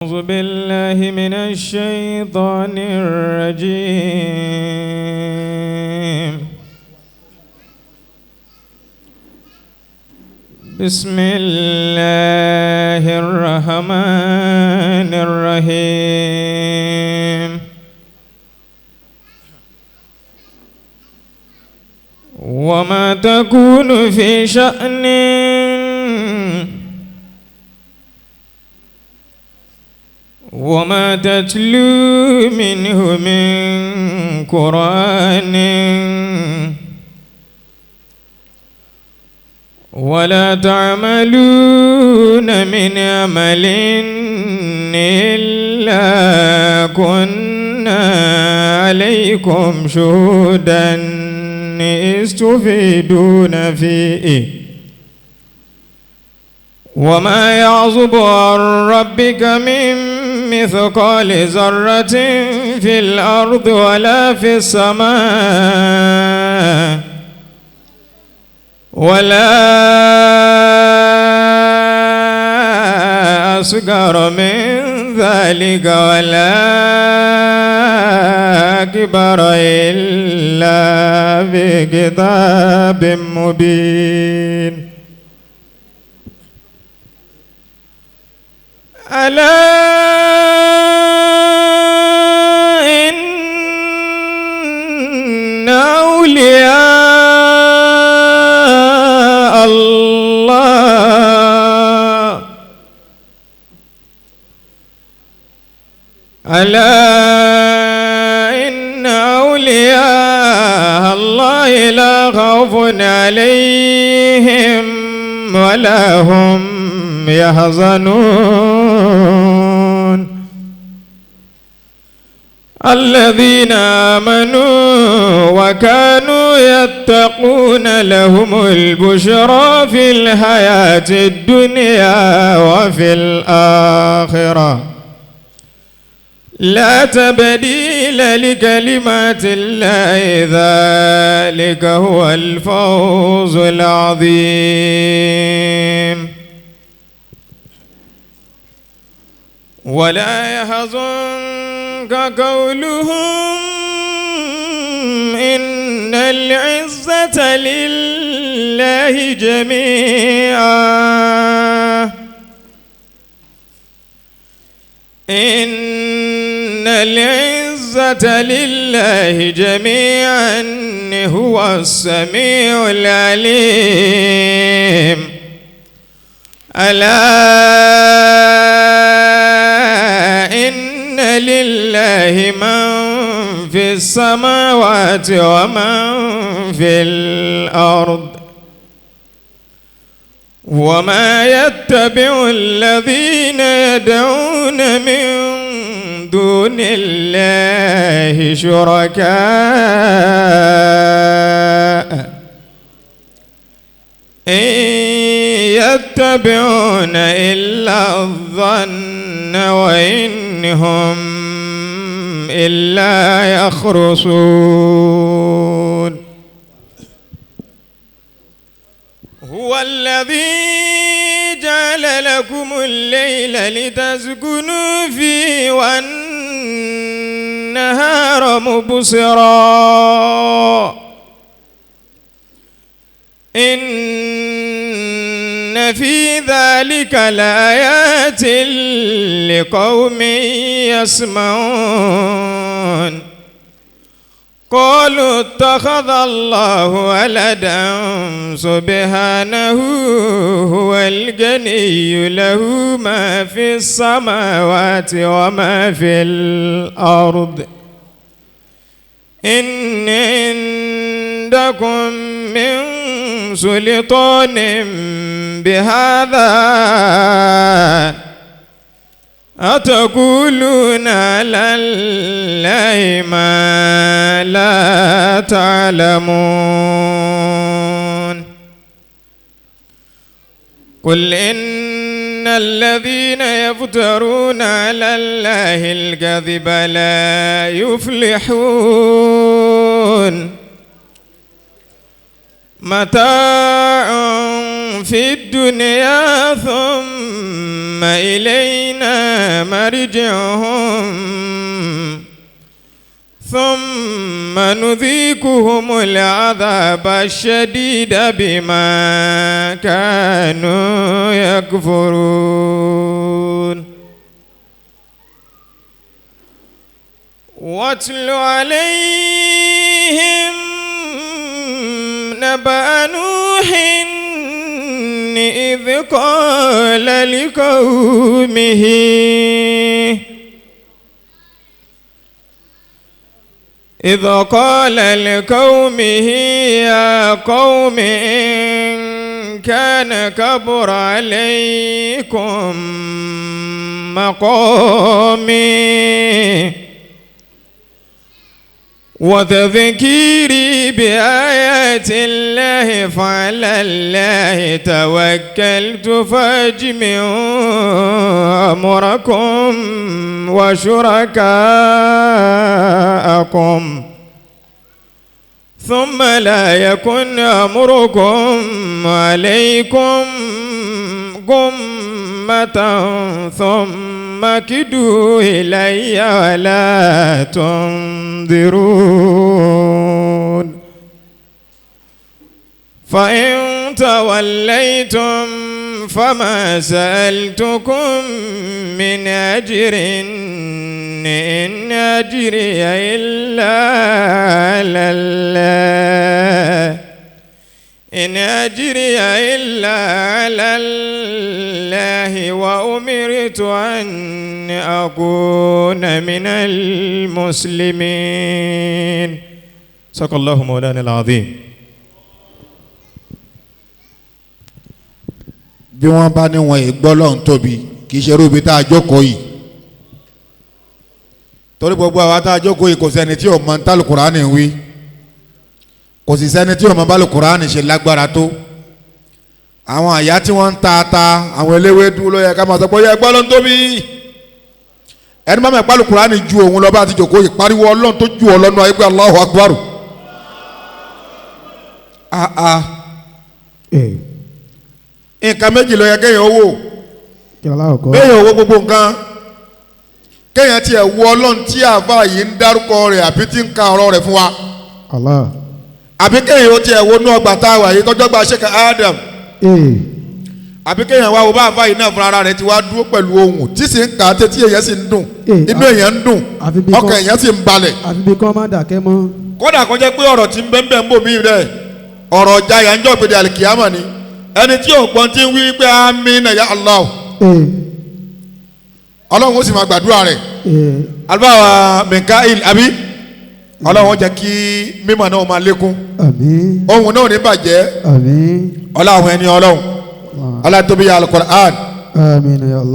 أعوذ بالله من الشيطان الرجيم. بسم الله الرحمن الرحيم. وما تكون في شأن وما تتلو منه من قرآن ولا تعملون من عمل إلا كنا عليكم شهودا إذ تفيدون فيه وما يعزب عن ربك من مثقال ذرة في الأرض ولا في السماء ولا أصغر من ذلك ولا أكبر إلا في كتاب مبين. ألا إن أولياء الله الله لا خوف عليهم ولا هم يحزنون. الذين آمنوا وكانوا يتقون لهم البشرى في الحياة الدنيا وفي الآخرة لا تبديل لكلمات الله ذلك هو الفوز العظيم. ولا يحزنك قولهم إن العزة لله جميعا إن العزة لله جميعا هو السميع العليم. ألا إن لله من في السماوات ومن في الأرض وما يتبع الذين يدعون من دون الله شركاء إن يتبعون إلا الظن وإن هم إلا يخرصون. هو الذي جعل لكم الليل لتسكنوا فيه والنهار مبصرا إن في ذلك لآيات لقوم يسمعون. قالوا اتخذ الله ولدا سبحانه هو الغني له ما في السماوات وما في الأرض إن عندكم من سلطان بهذا أتقولون على الله ما لا تعلمون. قل إن الذين يفترون على الله الكذب لا يفلحون. متاع في الدنيا ثم إلينا مرجعهم ثم نذيقهم العذاب الشديد بما كانوا يكفرون واتل عليهم نبأ نوح إذ قال لقومه يا قوم إن كان كبر عليكم مقامي وتذكيري بآيات الله فعلى الله توكلت فاجمعوا أمركم وشركاءكم ثم لا يكن أمركم عليكم غمة ثم كدوا إلي ولا تنظرون فإن توليتم فما سألتكم من أجر إن أجري إلا على الله إن أجري إلا على الله وأمرت أن أكون من المسلمين صدق الله مولانا العظيم. bí wọ́n bá ní wọn ìgbọ́ lọ́hùn tóbi kì í ṣe rúbi tá a jókòó yìí torí gbogbo àwa tá a jókòó yìí kò sẹ́ni tí ò mọ ní tálùkùránì wí kò sì sẹ́ni tí ò mọ bálùkùránì ṣe lágbára tó àwọn àyà tí wọ́n ń ta àwọn eléwé dúró ló yẹ ká máa sọ pé ó yẹ gbọ́ lọ́hùn tóbi ẹni bá mọ̀ bálùkùránì ju òun lọ bá ti jókòó yìí pariwo ọlọ́run tó ju ọlọ́nu ayé pé Allahu Akbar nǹkan méjì ló yẹ kéèyàn owó kéèyàn owó gbogbo nǹkan kéèyàn tiẹ̀ wo ọlọ́run tí àbá yìí ń dárúkọ rẹ̀ àbí tí ń ka ọ̀rọ̀ rẹ̀ fún wa àbí kéèyàn ó tiẹ̀ wo inú ọgbà tá a wà yìí tọ́jọ́ gba Sheikh Adam àbí kéèyàn wá wo bá àbá yìí náà fúnra ara rẹ̀ ti wá dúró pẹ̀lú ohùn tí sì ń kà á tẹ́tí èèyàn sì ń dùn inú èèyàn ń dùn ọkàn èèyàn sì ń balẹ̀ àfi bí kọ́ má dàkẹ́ mọ́ kódà kó jẹ́ pé ọ̀rọ̀ tí ń bẹ́ẹ̀ ń bò mí rẹ̀ ọ̀rọ̀ ọjà yà ń jọ́ gbèdé àlìkìyàmọ̀ ni ẹni tí ògbọ́n ti ń wí pé amínà ya Allah ọlọ́run ó sì máa gbàdúrà rẹ̀ alibáwa Mikael àbí ọlọ́run ó jẹ́ kí mímọ̀ náà máa lékún ohun náà ò ní bàjẹ́ ọlọ́run ẹni ọlọ́run ọlọ́tóbi ya Al-Qur'an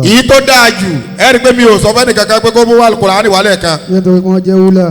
èyí tó dáa jù ẹ rí i pé mi ò sọ fẹ́ni kankan pé kó mú Al-Qur'an wálé kan nítorí wọ́n jẹ́ wúlà.